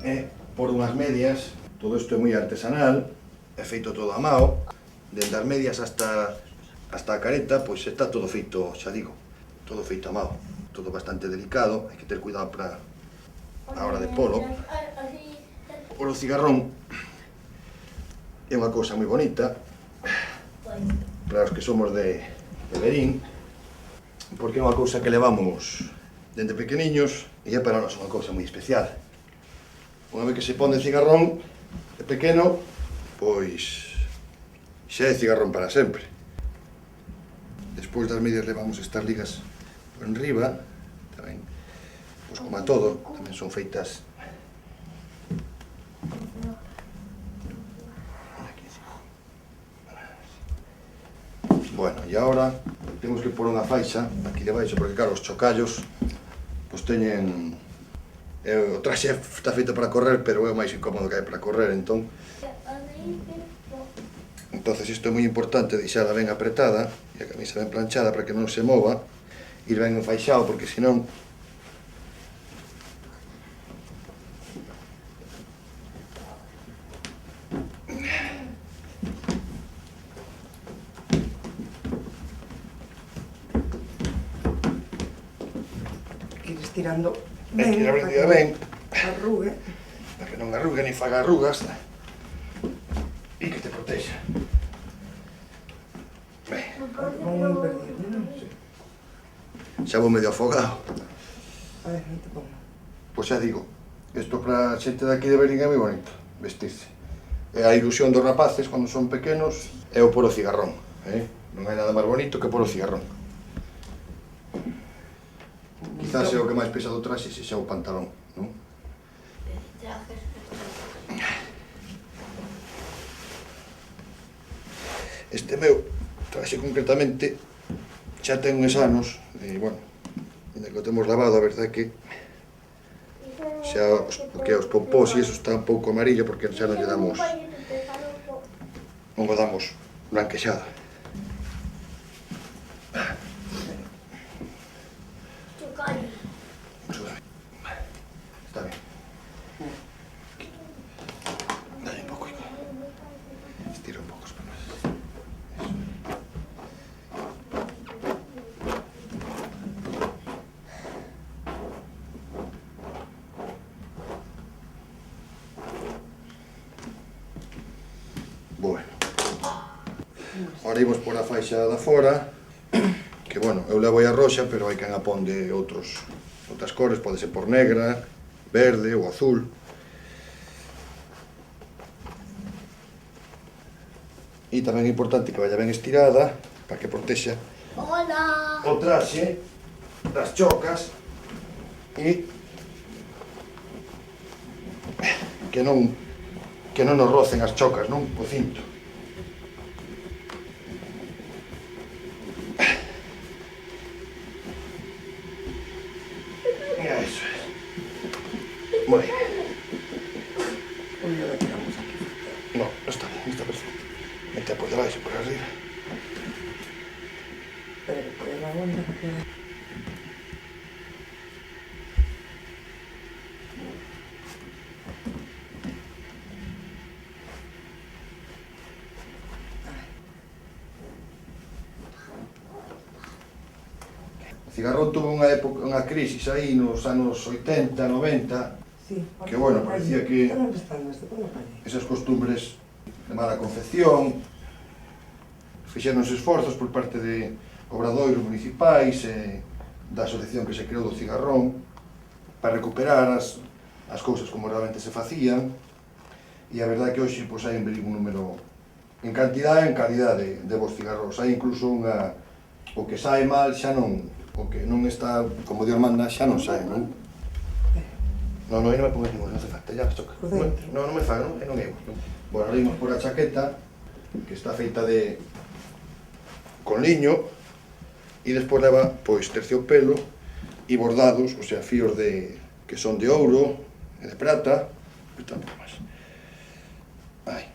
é por unhas medias. Todo isto é moi artesanal, é feito todo a mao, dende as medias hasta a careta, pois está todo feito, xa digo, todo feito a mao, todo bastante delicado, hai que ter cuidado para a hora de polo. O cigarrón é unha cousa moi bonita para os que somos de Verín, porque é unha cousa que levamos dende pequeniños e é para nós unha cousa moi especial. Unha vez que se pon de cigarrón de pequeno, pois xa é cigarrón para sempre. Despois das medias levamos estas ligas por enriba, tamén, pois como a todo, tamén son feitas bueno, e agora temos que pôr unha faixa aquí debaixo, porque claro, os chocallos pois teñen o traxe está feito para correr, pero é o máis incómodo que hai para correr, entonces isto é moi importante, deixala ben apretada e a camisa ben planchada para que non se mova, ir ben enfaixado, porque senón Estirando ben, que a prendida ben, arrugue, para que non arrugue ni faga arrugas e que te protexa. Ben, non perdido, non? xa vou medio afogado. A ver, non te pongo. Pois xa digo, isto para a xente de aquí de Verín é moi bonito, vestirse. É a ilusión dos rapaces cando son pequenos, é o polo cigarrón, non hai nada máis bonito que polo cigarrón. Quizás é o que máis pesa do traxe se xa o pantalón, non? Este meu traxe concretamente xa ten uns anos, e, bueno, ainda que o temos lavado, a verdade é que xa os pompós e iso está un pouco amarillo porque xa non lle damos blanquexada. Está ben. Dale un pouco. Estira un pouco os pelos. Bueno. Ahora imos por a faixa da fora, que, bueno, eu levo a roxa, pero hai quen a pon de outras cores, pode ser por negra, verde ou azul. E tamén é importante que vaya ben estirada, para que protexa o traxe das chocas e que non nos rocen as chocas, non? O cinto. Eso es. Moi ben. Onde la tiramos aquí? No, está bien, está perfecto. Mete por debaixo, por arriba. Pero por la onda que... O cigarrón tuvo unha época, unha crisis aí nos anos 80, 90, Sí, que, bueno, parecía que esas costumbres de mala confección fixeron esforzos por parte de obradoiros municipais e da asociación que se creou do cigarrón para recuperar as cousas como realmente se facían, e a verdade é que hoxe pois, hai en Verín un número en cantidade e en calidade de bons cigarros. Hai incluso unha, o que sae mal xa non, o que non está como Dios manda xa non sae, non? Non me pongas ninguna, non hace falta, ya choca. Non me faga, non é. Bueno, ahora imos por a chaqueta, que está feita con liño, e despois leva, pois, terciopelo e bordados, o sea, fíos que son de ouro e de prata, pois tampouco máis. Aí.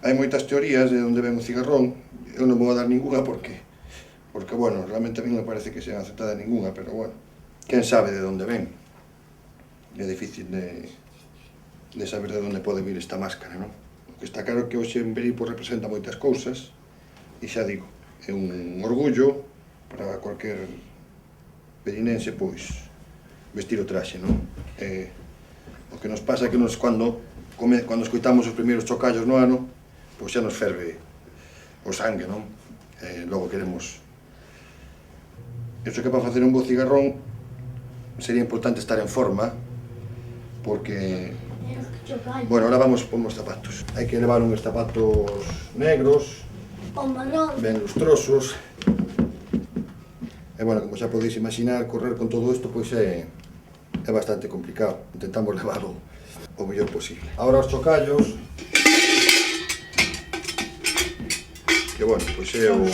Hai moitas teorías de onde ven o cigarrón, eu non vou a dar ninguna porque, bueno, realmente a mí non me parece que sean aceptada ninguna, pero bueno, quen sabe de onde ven. É difícil de saber de onde pode vir esta máscara, non? O que está claro que hoxe en Beripo representa moitas cousas, e xa digo, é un orgullo para cualquier berinense, pois, vestir o traxe, non? O que nos pasa é que cando escoitamos os primeiros chocallos no ano, pois xa nos ferve o sangue, non? Logo queremos... Iso que para facer un bo cigarrón sería importante estar en forma, porque... Bueno, ahora vamos por os zapatos. Hai que levar uns zapatos negros, ben lustrosos. E, bueno, como xa podéis imaginar, correr con todo isto pois é bastante complicado. Intentamos levarlo o mellor posible. Ahora os chocallos, que, bueno, pois é o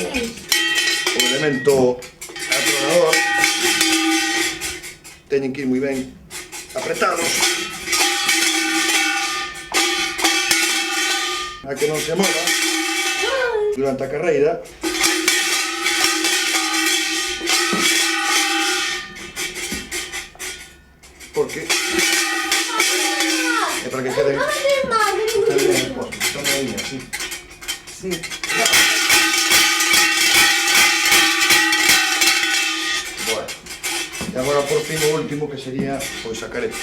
elemento atronador. Teñen que ir moi ben apretados a que non se mova durante a carreira, porque é para que queden ben postos. Están aí, así. Sí. Bueno, e agora por fin o último, que sería pois a careta,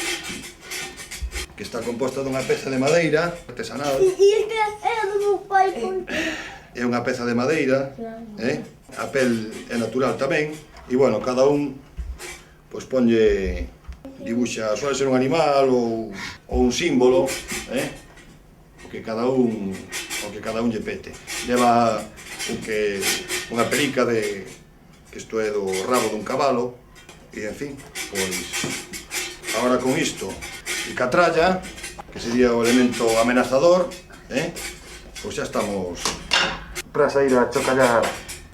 que está composta dunha peza de madeira artesanal. E este é do meu pai contigo. É unha peza de madeira, a pel é natural tamén, e, bueno, cada un pois ponlle, dibuxa, suele ser un animal ou un símbolo, o que cada un lle pete. Leva unha pelica que isto é do rabo dun cabalo, e, en fin, pois, agora con isto e ca tralla, que sería o elemento amenazador, pois xa estamos para sair a chocallar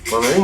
por aí,